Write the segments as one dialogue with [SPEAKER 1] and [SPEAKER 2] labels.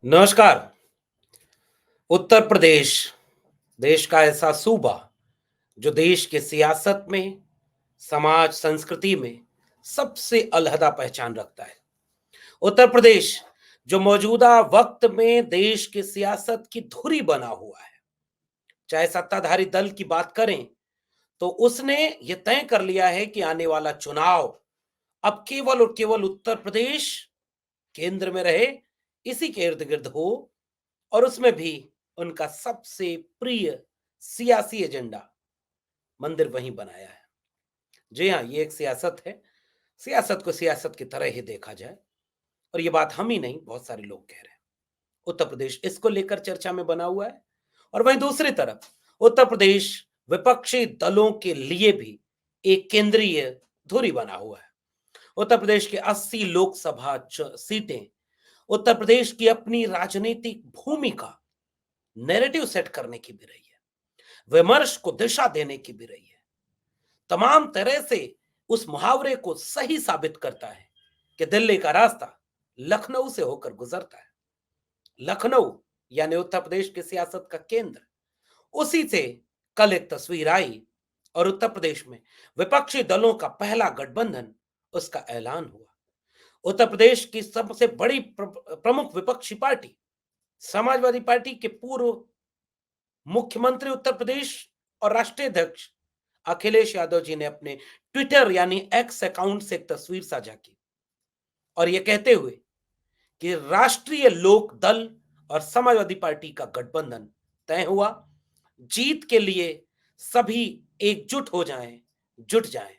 [SPEAKER 1] नमस्कार। उत्तर प्रदेश देश का ऐसा सूबा जो देश के सियासत में, समाज, संस्कृति में सबसे अलहदा पहचान रखता है। उत्तर प्रदेश जो मौजूदा वक्त में देश की सियासत की धुरी बना हुआ है। चाहे सत्ताधारी दल की बात करें तो उसने ये तय कर लिया है कि आने वाला चुनाव अब केवल और केवल उत्तर प्रदेश केंद्र में रहे, इसी के इर्द गिर्द हो। और उसमें भी उनका सबसे प्रिय सियासी एजेंडा मंदिर वहीं बनाया है। जी हाँ, ये एक सियासत है। सियासत को सियासत की तरह ही देखा जाए। और ये बात हम ही नहीं, बहुत सारे लोग कह रहे हैं। उत्तर प्रदेश इसको लेकर चर्चा में बना हुआ है। और वहीं दूसरी तरफ उत्तर प्रदेश विपक्षी दलों के लिए भी एक केंद्रीय धुरी बना हुआ है। उत्तर प्रदेश के 80 लोकसभा सीटें उत्तर प्रदेश की अपनी राजनीतिक भूमिका नैरेटिव सेट करने की भी रही है, विमर्श को दिशा देने की भी रही है। तमाम तरह से उस मुहावरे को सही साबित करता है कि दिल्ली का रास्ता लखनऊ से होकर गुजरता है। लखनऊ यानी उत्तर प्रदेश की सियासत का केंद्र, उसी से कल एक तस्वीर आई और उत्तर प्रदेश में विपक्षी दलों का पहला गठबंधन, उसका ऐलान हुआ। उत्तर प्रदेश की सबसे बड़ी प्रमुख विपक्षी पार्टी समाजवादी पार्टी के पूर्व मुख्यमंत्री उत्तर प्रदेश और राष्ट्रीय अध्यक्ष अखिलेश यादव जी ने अपने ट्विटर यानी एक्स अकाउंट से एक तस्वीर साझा की और यह कहते हुए कि राष्ट्रीय लोक दल और समाजवादी पार्टी का गठबंधन तय हुआ। जीत के लिए सभी एकजुट हो जाएं, जुट जाएं।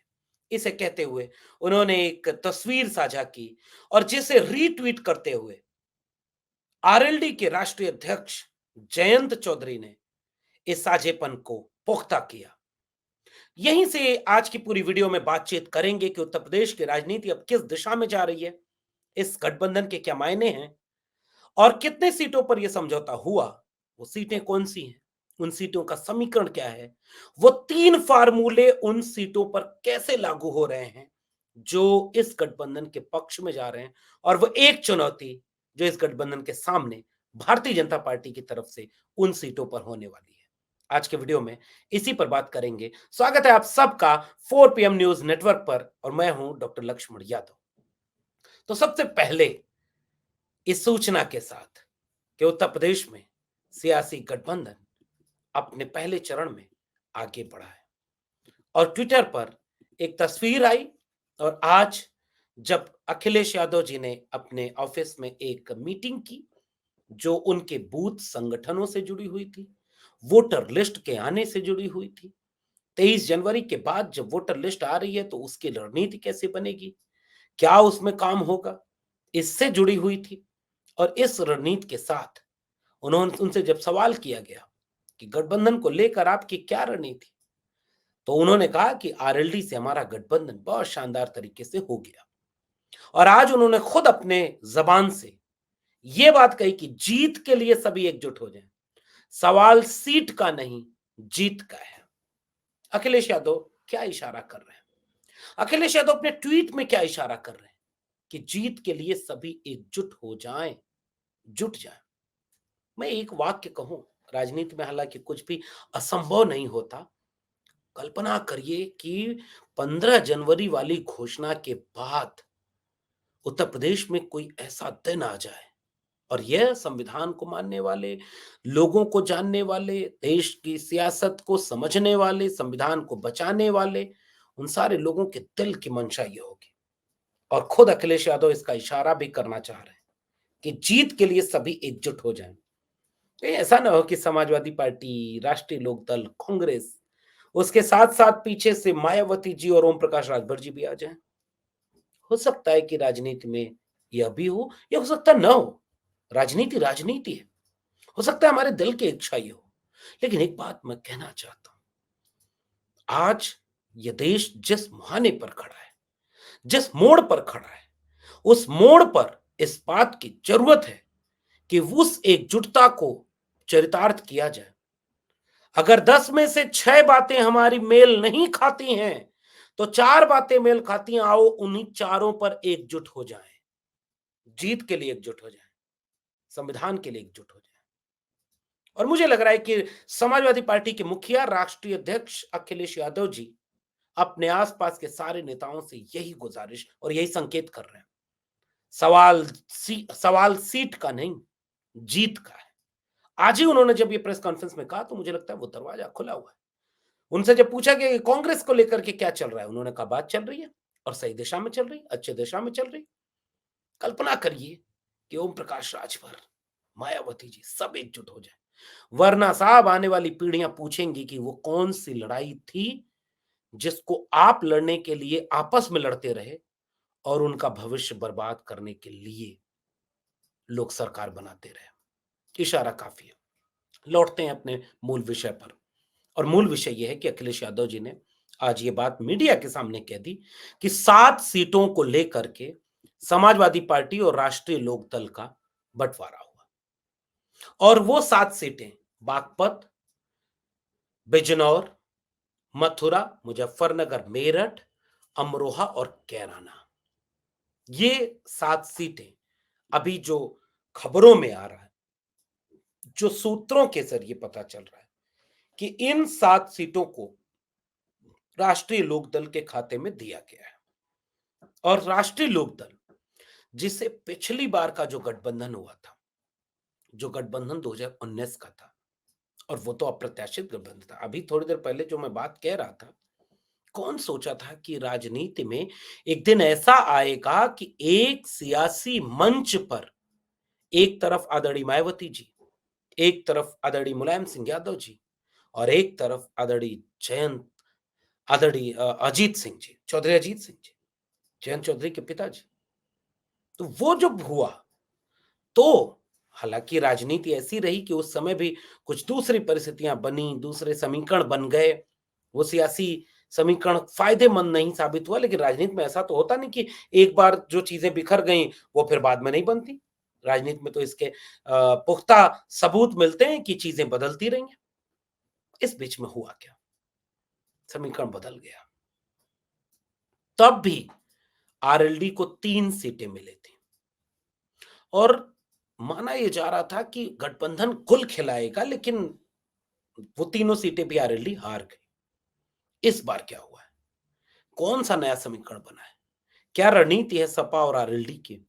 [SPEAKER 1] इसे कहते हुए उन्होंने एक तस्वीर साझा की और जिसे रीट्वीट करते हुए आरएलडी के राष्ट्रीय अध्यक्ष जयंत चौधरी ने इस साझेपन को पुख्ता किया। यहीं से आज की पूरी वीडियो में बातचीत करेंगे कि उत्तर प्रदेश की राजनीति अब किस दिशा में जा रही है, इस गठबंधन के क्या मायने हैं और कितने सीटों पर यह समझौता हुआ, वो सीटें कौन सी हैं, उन सीटों का समीकरण क्या है, वो 3 फार्मूले उन सीटों पर कैसे लागू हो रहे हैं जो इस गठबंधन के पक्ष में जा रहे हैं, और वो एक चुनौती जो इस गठबंधन के सामने भारतीय जनता पार्टी की तरफ से उन सीटों पर होने वाली है। आज के वीडियो में इसी पर बात करेंगे। स्वागत है आप सबका 4 पीएम न्यूज नेटवर्क पर और मैं हूं डॉक्टर लक्ष्मण यादव। तो सबसे पहले इस सूचना के साथ कि उत्तर प्रदेश में सियासी गठबंधन अपने पहले चरण में आगे बढ़ा है और ट्विटर पर एक तस्वीर आई और आज जब अखिलेश यादव जी ने अपने ऑफिस में एक मीटिंग की जो उनके बूथ संगठनों से जुड़ी हुई थी, वोटर लिस्ट के आने से जुड़ी हुई थी। 23 जनवरी के बाद जब वोटर लिस्ट आ रही है तो उसकी रणनीति कैसे बनेगी, क्या उसमें काम होगा, इससे जुड़ी हुई थी। और इस रणनीति के साथ उन्होंने उनसे जब सवाल किया गया कि गठबंधन को लेकर आपकी क्या रणनीति, तो उन्होंने कहा कि आरएलडी से हमारा गठबंधन बहुत शानदार तरीके से हो गया। और आज उन्होंने खुद अपने जबान से यह बात कही कि जीत के लिए सभी एकजुट हो जाएं। सवाल सीट का नहीं, जीत का है। अखिलेश यादव क्या इशारा कर रहे हैं? अखिलेश यादव अपने ट्वीट में क्या इशारा कर रहे हैं कि जीत के लिए सभी एकजुट हो जाएं, जुट जाएं। मैं एक वाक्य कहूं, राजनीति में हालांकि कुछ भी असंभव नहीं होता। कल्पना करिए कि 15 जनवरी वाली घोषणा के बाद उत्तर प्रदेश में कोई ऐसा दिन आ जाए और यह संविधान को मानने वाले, लोगों को जानने वाले, देश की सियासत को समझने वाले, संविधान को बचाने वाले, उन सारे लोगों के दिल की मंशा ये होगी। और खुद अखिलेश यादव इसका इशारा भी करना चाह रहे हैं कि जीत के लिए सभी एकजुट हो जाएं। कहीं ऐसा ना हो कि समाजवादी पार्टी, राष्ट्रीय लोकदल, कांग्रेस, उसके साथ-साथ पीछे से मायावती जी और ओम प्रकाश राजभर जी भी आ जाएं। हो सकता है कि राजनीति में यह भी हो या हो सकता ना हो। राजनीति राजनीति है। हो सकता है हमारे दिल की इच्छा ही हो। लेकिन एक बात मैं कहना चाहता हूं, आज यह देश जिस मुहाने पर खड़ा है, जिस मोड़ पर खड़ा है, उस मोड़ पर इस बात की जरूरत है कि उस एकजुटता को चरितार्थ किया जाए। अगर 10 में से 6 बातें हमारी मेल नहीं खाती हैं तो 4 बातें मेल खाती हैं। आओ उन्हीं चारों पर एकजुट हो जाएं, जीत के लिए एकजुट हो जाएं। संविधान के लिए एकजुट हो जाए। और मुझे लग रहा है कि समाजवादी पार्टी के मुखिया राष्ट्रीय अध्यक्ष अखिलेश यादव जी अपने आसपास के सारे नेताओं से यही गुजारिश और यही संकेत कर रहे हैं। सवाल सीट का नहीं, जीत का है। आज ही उन्होंने जब ये प्रेस कॉन्फ्रेंस में कहा तो मुझे लगता है वो दरवाजा खुला हुआ है। उनसे जब पूछा कि कांग्रेस को लेकर के क्या चल रहा है, उन्होंने कहा बात चल रही है और सही दिशा में चल रही है, अच्छे दिशा में चल रही है। कल्पना करिए कि ओम प्रकाश राजभर, मायावती जी सब एकजुट हो जाए, वरना साहब आने वाली पीढ़ियां पूछेंगी कि वो कौन सी लड़ाई थी जिसको आप लड़ने के लिए आपस में लड़ते रहे और उनका भविष्य बर्बाद करने के लिए लोग सरकार बनाते रहे। इशारा काफी है। लौटते हैं अपने मूल विषय पर। और मूल विषय यह है कि अखिलेश यादव जी ने आज ये बात मीडिया के सामने कह दी कि 7 सीटों को लेकर के समाजवादी पार्टी और राष्ट्रीय लोकदल का बंटवारा हुआ और वो 7 सीटें बागपत, बिजनौर, मथुरा, मुजफ्फरनगर, मेरठ, अमरोहा और कैराना। ये 7 सीटें अभी जो खबरों में आ रहा है, जो सूत्रों के जरिए पता चल रहा है कि इन 7 सीटों को राष्ट्रीय लोकदल के खाते में दिया गया है। और राष्ट्रीय लोकदल जिसे पिछली बार का जो गठबंधन हुआ था, जो गठबंधन 2019 का था, और वो तो अप्रत्याशित गठबंधन था। अभी थोड़ी देर पहले जो मैं बात कह रहा था, कौन सोचा था कि राजनीति में एक दिन ऐसा आएगा कि एक सियासी मंच पर एक तरफ आदरणीय मायावती जी, एक तरफ आदरणीय मुलायम सिंह यादव जी और एक तरफ आदरणीय अजीत सिंह जी, चौधरी अजीत सिंह जी, जयंत चौधरी के पिताजी। तो वो जब हुआ तो हालांकि राजनीति ऐसी रही कि उस समय भी कुछ दूसरी परिस्थितियां बनी, दूसरे समीकरण बन गए। वो सियासी समीकरण फायदेमंद नहीं साबित हुआ, लेकिन राजनीति में ऐसा तो होता नहीं कि एक बार जो चीजें बिखर गई वो फिर बाद में नहीं बनती। राजनीति में तो इसके पुख्ता सबूत मिलते हैं कि चीजें बदलती रही हैं। इस बीच में हुआ क्या, समीकरण बदल गया। तब भी आरएलडी को 3 सीटें मिली थी और माना यह जा रहा था कि गठबंधन कुल खिलाएगा, लेकिन वो तीनों सीटें भी आरएलडी हार गई। इस बार क्या हुआ है, कौन सा नया समीकरण बना है, क्या रणनीति है सपा और आरएलडी की?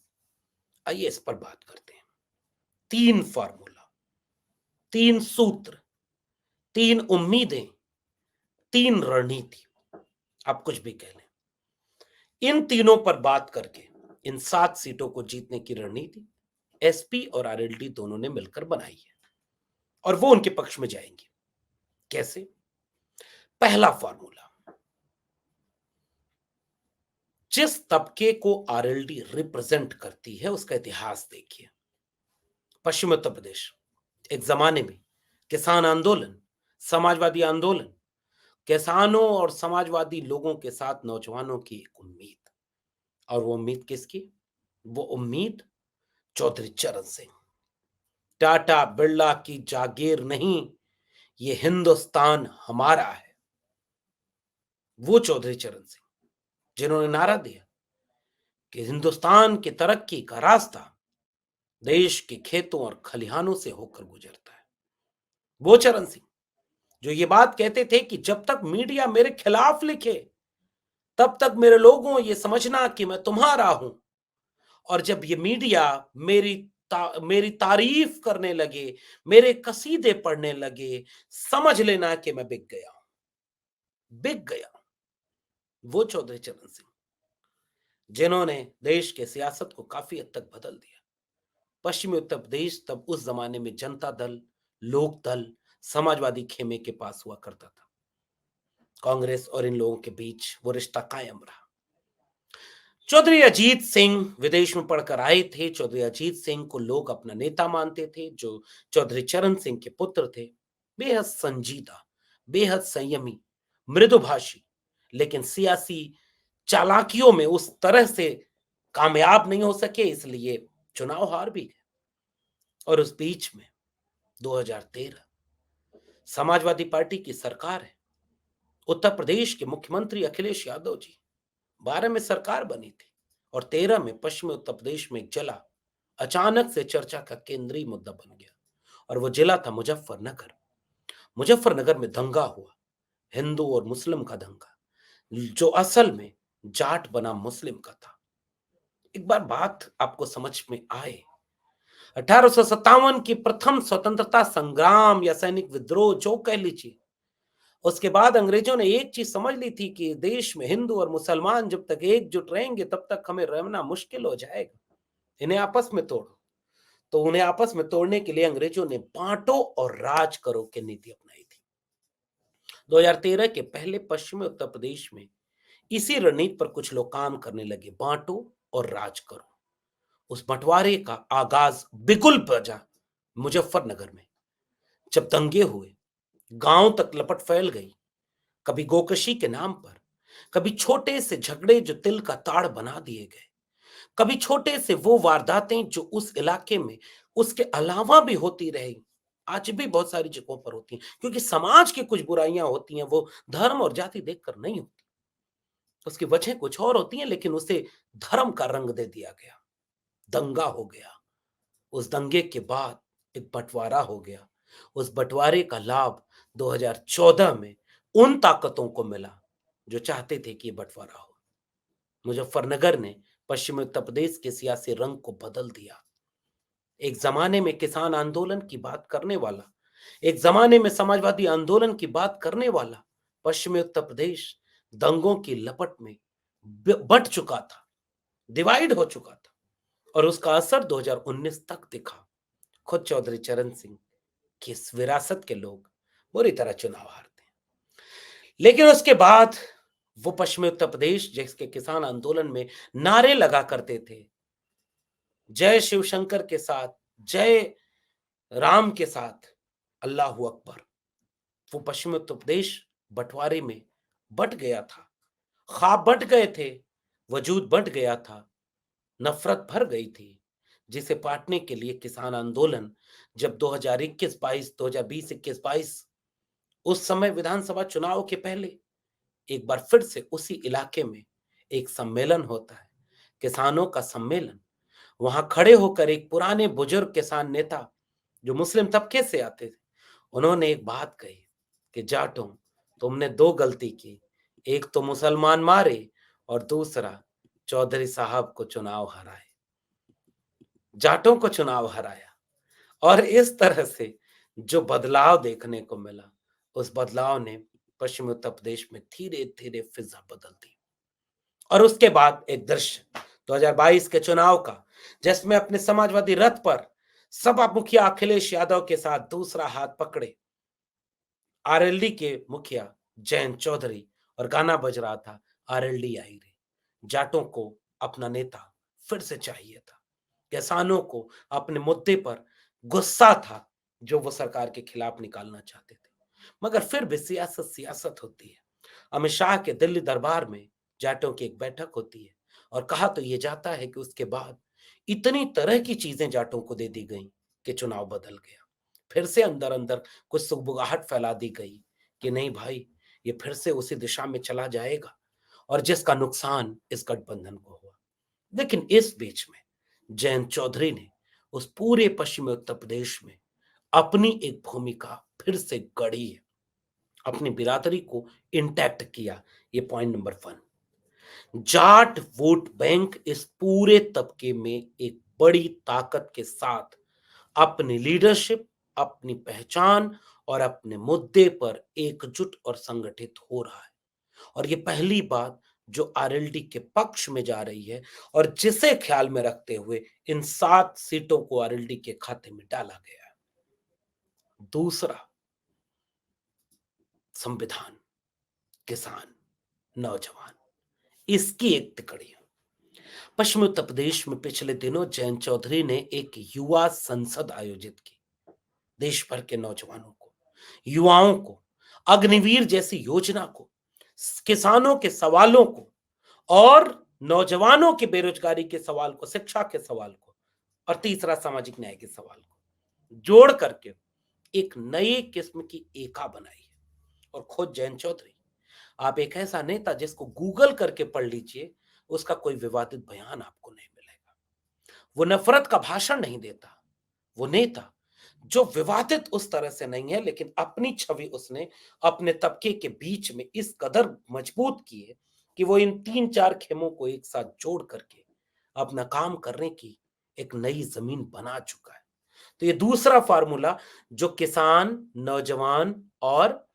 [SPEAKER 1] आइए इस पर बात करते हैं। 3 फार्मूला, 3 सूत्र, 3 उम्मीदें, 3 रणनीति, आप कुछ भी कह लें। इन तीनों पर बात करके इन 7 सीटों को जीतने की रणनीति एसपी और आरएलडी दोनों ने मिलकर बनाई है और वो उनके पक्ष में जाएंगे। कैसे? पहला फार्मूला, जिस तबके को आरएलडी रिप्रेजेंट करती है उसका इतिहास देखिए। पश्चिम उत्तर प्रदेश, एक जमाने में किसान आंदोलन, समाजवादी आंदोलन, किसानों और समाजवादी लोगों के साथ नौजवानों की एक उम्मीद, और वो उम्मीद किसकी? वो उम्मीद चौधरी चरण सिंह। टाटा बिरला की जागीर नहीं, ये हिंदुस्तान हमारा है। वो चौधरी चरण सिंह जिन्होंने नारा दिया कि हिंदुस्तान की तरक्की का रास्ता देश के खेतों और खलिहानों से होकर गुजरता है। वो चरण सिंह जो ये बात कहते थे कि जब तक मीडिया मेरे खिलाफ लिखे तब तक मेरे लोगों ये समझना कि मैं तुम्हारा हूं, और जब ये मीडिया मेरी तारीफ करने लगे, मेरे कसीदे पढ़ने लगे, समझ लेना कि मैं बिक गया हूं, बिक गया हूं। वो चौधरी चरण सिंह जिन्होंने देश के सियासत को काफी हद तक बदल दिया। पश्चिमी उत्तर प्रदेश तब उस जमाने में जनता दल, लोक दल, समाजवादी खेमे के पास हुआ करता था। कांग्रेस और इन लोगों के बीच वो रिश्ता कायम रहा। चौधरी अजीत सिंह विदेश में पढ़कर आए थे। चौधरी अजीत सिंह को लोग अपना नेता मानते थे, जो चौधरी चरण सिंह के पुत्र थे। बेहद संजीदा, बेहद संयमी, मृदुभाषी, लेकिन सियासी चालाकियों में उस तरह से कामयाब नहीं हो सके, इसलिए चुनाव हार भी गए। और उस बीच में 2013 समाजवादी पार्टी की सरकार है। उत्तर प्रदेश के मुख्यमंत्री अखिलेश यादव जी, 12 में सरकार बनी थी और 13 में पश्चिमी उत्तर प्रदेश में एक जला अचानक से चर्चा का केंद्रीय मुद्दा बन गया और वो जिला था मुजफ्फरनगर। मुजफ्फरनगर में दंगा हुआ, हिंदू और मुस्लिम का दंगा, जो असल में जाट बनाम मुस्लिम का था। एक बार बात आपको समझ में आए, 1857 की प्रथम स्वतंत्रता संग्राम या सैनिक विद्रोह जो कह लीजिए, उसके बाद अंग्रेजों ने एक चीज समझ ली थी कि देश में हिंदू और मुसलमान जब तक एकजुट रहेंगे तब तक हमें रहना मुश्किल हो जाएगा। इन्हें आपस में तोड़ो। तो उन्हें आपस में तोड़ने के लिए अंग्रेजों ने बांटो और राज करो की नीति अपनाई थी। 2013 के पहले पश्चिमी उत्तर प्रदेश में इसी रणनीति पर कुछ लोग काम करने लगे, बांटो और राज करो। उस बंटवारे का आगाज बिगुल बजा मुजफ्फरनगर में, जब दंगे हुए, गांव तक लपट फैल गई। कभी गोकशी के नाम पर, कभी छोटे से झगड़े जो तिल का ताड़ बना दिए गए, कभी छोटे से वो वारदातें जो उस इलाके में उसके अलावा भी होती रही, आज भी बहुत सारी जगहों पर होती हैं, क्योंकि समाज की कुछ बुराइयां होती हैं, वो धर्म और जाति देखकर नहीं होती। उसकी वजह कुछ और होती है, लेकिन उसे धर्म का रंग दे दिया गया, दंगा हो गया। उस दंगे के बाद एक बंटवारा हो गया। उस बंटवारे का लाभ 2014 में उन ताकतों को मिला जो चाहते थे कि ये बंटवारा हो। मुजफ्फरनगर ने पश्चिमी उत्तर प्रदेश के सियासी रंग को बदल दिया। एक जमाने में किसान आंदोलन की बात करने वाला, एक जमाने में समाजवादी आंदोलन की बात करने वाला पश्चिमी उत्तर प्रदेश दंगों की लपट में बट चुका था, डिवाइड हो चुका था, और उसका असर 2019 तक दिखा। खुद चौधरी चरण सिंह की इस विरासत के लोग बुरी तरह चुनाव हारते हैं। लेकिन उसके बाद वो पश्चिमी उत्तर प्रदेश जिसके किसान आंदोलन में नारे लगा करते थे, जय शिवशंकर के साथ, जय राम के साथ, अल्लाहू अकबर, वो पश्चिमी उत्तर प्रदेश बंटवारे में बट गया था। ख्वाब बट गए थे, वजूद बट गया था, नफरत भर गई थी, जिसे पाटने के लिए किसान आंदोलन जब 2021-22, 2020-21-22, उस समय विधानसभा चुनाव के पहले एक बार फिर से उसी इलाके में एक सम्मेलन होता है, किसानों का सम्मेलन। वहां खड़े होकर एक पुराने बुजुर्ग किसान नेता जो मुस्लिम तबके से आते थे, उन्होंने एक बात कही कि जाटों, तुमने दो गलती की, एक तो मुसलमान मारे और दूसरा चौधरी साहब को चुनाव हराए, जाटों को चुनाव हराया। और इस तरह से जो बदलाव देखने को मिला, उस बदलाव ने पश्चिमी उत्तर प्रदेश में धीरे धीरे फिजा बदल दी। और उसके बाद एक दृश्य 2022 के चुनाव का, जिसमें अपने समाजवादी रथ पर सपा मुखिया अखिलेश यादव के साथ दूसरा हाथ पकड़े आरएलडी के मुखिया जयंत चौधरी, और गाना बज रहा था, आरएलडी आई रे। जाटों को अपना नेता फिर से चाहिए था, किसानों को अपने मुद्दे पर गुस्सा था जो वो सरकार के खिलाफ निकालना चाहते थे। मगर फिर भी सियासत सियासत होती है। अमित शाह के दिल्ली दरबार में जाटों की एक बैठक होती है, और कहा तो ये जाता है कि उसके बाद इतनी तरह की चीजें जाटों को दे दी गई कि चुनाव बदल गया। फिर से अंदर अंदर कुछ सुगबुगाहट फैला दी गई कि नहीं भाई, ये फिर से उसी दिशा में चला जाएगा, और जिसका नुकसान इस गठबंधन को हुआ। लेकिन इस बीच में जयंत चौधरी ने उस पूरे पश्चिमी उत्तर प्रदेश में अपनी एक भूमिका फिर से गढ़ी है, अपनी बिरादरी को इंटैक्ट किया। ये point number 1। Jat vote bank इस पूरे तबके में एक बड़ी ताकत के साथ अपनी लीडरशिप, अपनी पहचान और अपने मुद्दे पर एकजुट और संगठित हो रहा है। और ये पहली बात जो आरएलडी के पक्ष में जा रही है, और जिसे ख्याल में रखते हुए इन 7 सीटों को आरएलडी के खाते में डाला गया है। दूसरा, संविधान, किसान, नौजवान, इसकी एक तिकड़ी है। पश्चिमी उत्तर प्रदेश में पिछले दिनों जयंत चौधरी ने एक युवा संसद आयोजित की। देश भर के नौजवानों को, युवाओं को, अग्निवीर जैसी योजना को, किसानों के सवालों को, और नौजवानों की बेरोजगारी के सवाल को, शिक्षा के सवाल को, और तीसरा सामाजिक न्याय के सवाल को जोड़ करके एक नई किस्म की एका बनाई है। और खुद जयंत चौधरी, आप एक ऐसा नेता जिसको गूगल करके पढ़ लीजिए, उसका कोई विवादित बयान आपको नहीं मिलेगा। वो नफरत का भाषण नहीं देता। वो नेता जो विवादित उस तरह से नहीं है, लेकिन अपनी छवि उसने अपने तबके के बीच में इस कदर मजबूत की है कि वो इन 3-4 खेमों को एक साथ जोड़ करके अपना काम करने की एक नई ज़मीन बना चुका है। तो ये दूसरा फ़ॉर्मूला जो किसान, नौजवान और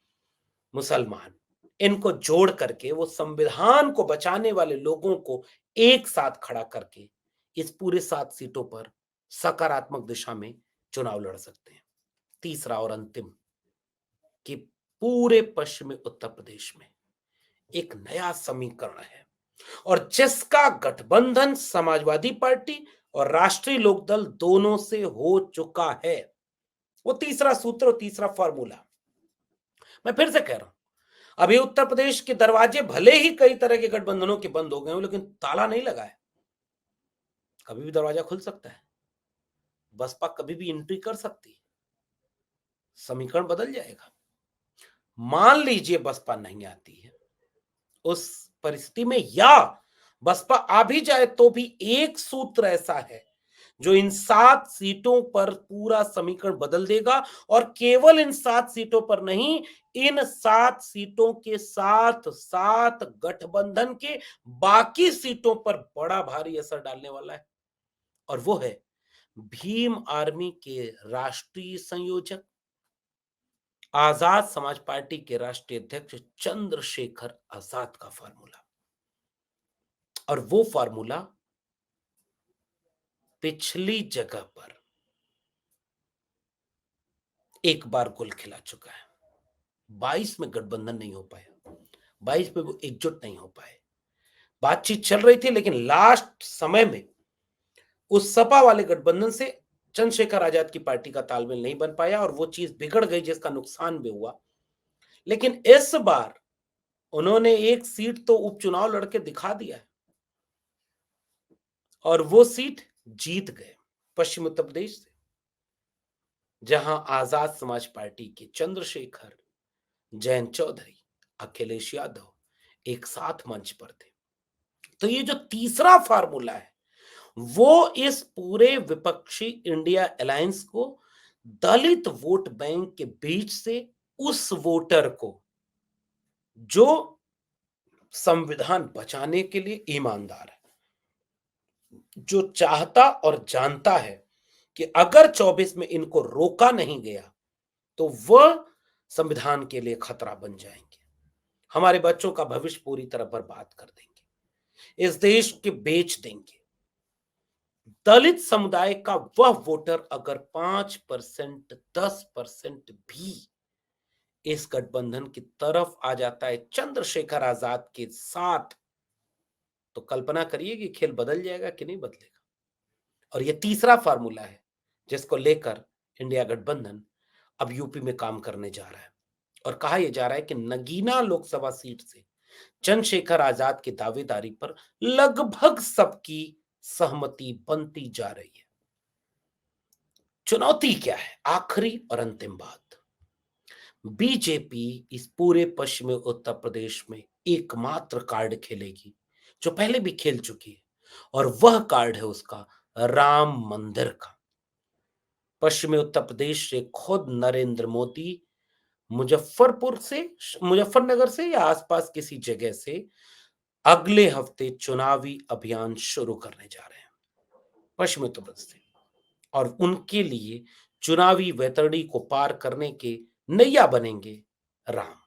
[SPEAKER 1] मुसलमान इनको जोड़ करके वो संविधान को बचाने वाले लोगों को एक साथ खड़ा करके इस पूरे 7 सीटों पर सकारात्मक दिशा में चुनाव लड़ सकते हैं। तीसरा और अंतिम कि पूरे पश्चिमी उत्तर प्रदेश में एक नया समीकरण है और जिसका गठबंधन समाजवादी पार्टी और राष्ट्रीय लोकदल दोनों से हो चुका है। वो तीसरा सूत्र और तीसरा फॉर्मूला मैं फिर से कह रहा हूं, अभी उत्तर प्रदेश के दरवाजे भले ही कई तरह के गठबंधनों के बंद हो गए हो, लेकिन ताला नहीं लगा है। कभी भी दरवाजा खुल सकता है। बसपा कभी भी एंट्री कर सकती है। समीकरण बदल जाएगा। मान लीजिए बसपा नहीं आती है, उस परिस्थिति में या बसपा आ भी जाए तो भी एक सूत्र ऐसा है जो इन 7 सीटों पर पूरा समीकरण बदल देगा और केवल इन 7 सीटों पर नहीं, इन 7 सीटों के साथ साथ गठबंधन के बाकी सीटों पर बड़ा भारी असर डालने वाला है। और वो है भीम आर्मी के राष्ट्रीय संयोजक, आजाद समाज पार्टी के राष्ट्रीय अध्यक्ष चंद्रशेखर आजाद का फार्मूला। और वो फार्मूला पिछली जगह पर एक बार गोल खिला चुका है। 22 में गठबंधन नहीं हो पाया, 22 में वो एकजुट नहीं हो पाए। बातचीत चल रही थी, लेकिन लास्ट समय में उस सपा वाले गठबंधन से चंद्रशेखर आजाद की पार्टी का तालमेल नहीं बन पाया और वो चीज बिगड़ गई, जिसका नुकसान भी हुआ। लेकिन इस बार उन्होंने एक सीट तो उपचुनाव लड़के दिखा दिया है और वो सीट जीत गए पश्चिम उत्तर प्रदेश से, जहां आजाद समाज पार्टी के चंद्रशेखर, जयंत चौधरी, अखिलेश यादव एक साथ मंच पर थे। तो ये जो तीसरा फार्मूला है वो इस पूरे विपक्षी इंडिया अलायंस को दलित वोट बैंक के बीच से उस वोटर को जो संविधान बचाने के लिए ईमानदार है, जो चाहता और जानता है कि अगर 24 में इनको रोका नहीं गया तो वह संविधान के लिए खतरा बन जाएंगे, हमारे बच्चों का भविष्य पूरी तरह बर्बाद कर देंगे, इस देश के बेच देंगे। दलित समुदाय का वह वोटर अगर 5%, 10% भी इस गठबंधन की तरफ आ जाता है चंद्रशेखर आजाद के साथ, तो कल्पना करिए कि खेल बदल जाएगा कि नहीं बदलेगा। और यह तीसरा फार्मूला है जिसको लेकर इंडिया गठबंधन अब यूपी में काम करने जा रहा है। और कहा यह जा रहा है कि नगीना लोकसभा सीट से चंद्रशेखर आजाद की दावेदारी पर लगभग सबकी सहमति बनती जा रही है। चुनौती क्या है? आखिरी और अंतिम बात, बीजेपी इस पूरे पश्चिमी उत्तर प्रदेश में एकमात्र कार्ड खेलेगी जो पहले भी खेल चुकी है, और वह कार्ड है उसका राम मंदिर का। पश्चिमी उत्तर प्रदेश से खुद नरेंद्र मोदी मुजफ्फरनगर से या आसपास किसी जगह से अगले हफ्ते चुनावी अभियान शुरू करने जा रहे हैं पश्चिमी उत्तर प्रदेश से। और उनके लिए चुनावी वैतरणी को पार करने के नैया बनेंगे राम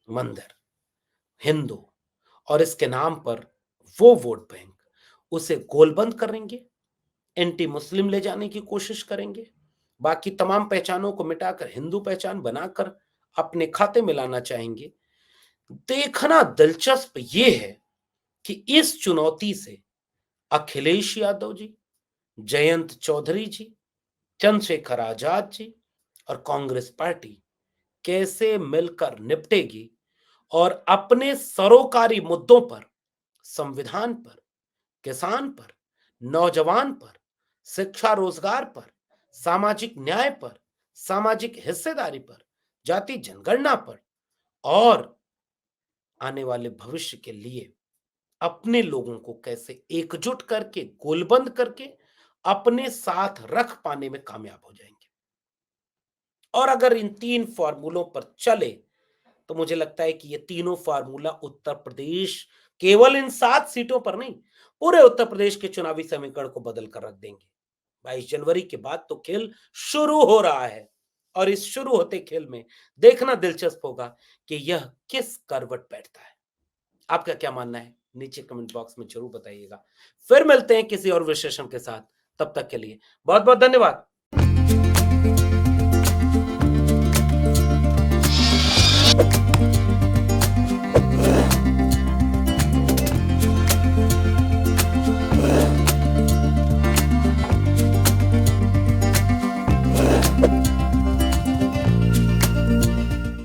[SPEAKER 1] मंदिर, हिंदू, और इसके नाम पर वो वोट बैंक उसे गोलबंद करेंगे, एंटी मुस्लिम ले जाने की कोशिश करेंगे, बाकी तमाम पहचानों को मिटाकर हिंदू पहचान बनाकर अपने खाते में लाना चाहेंगे। देखना दिलचस्प ये है कि इस चुनौती से अखिलेश यादव जी, जयंत चौधरी जी, चंद्रशेखर आजाद जी और कांग्रेस पार्टी कैसे मिलकर निपटेगी और अपने सरोकारी मुद्दों पर, संविधान पर, किसान पर, नौजवान पर, शिक्षा रोजगार पर, सामाजिक न्याय पर, सामाजिक हिस्सेदारी पर, जाति जनगणना पर और आने वाले भविष्य के लिए अपने लोगों को कैसे एकजुट करके, गोलबंद करके अपने साथ रख पाने में कामयाब हो जाएंगे। और अगर इन 3 फ़ॉर्मूलों पर चले, तो मुझे लगता है कि ये तीनों फ़ॉर्मूला उत्तर प्रदेश केवल इन 7 सीटों पर नहीं, पूरे उत्तर प्रदेश के चुनावी समीकरण को बदल कर रख देंगे। 22 जनवरी के बाद तो खेल शुरू हो रहा है और इस शुरू होते खेल में देखना दिलचस्प होगा कि यह किस करवट बैठता है। आपका क्या मानना है? नीचे कमेंट बॉक्स में ज़रूर बताइएगा। फिर मिलते हैं किसी और विशेषण के साथ, तब तक के लिए बहुत-बहुत धन्यवाद।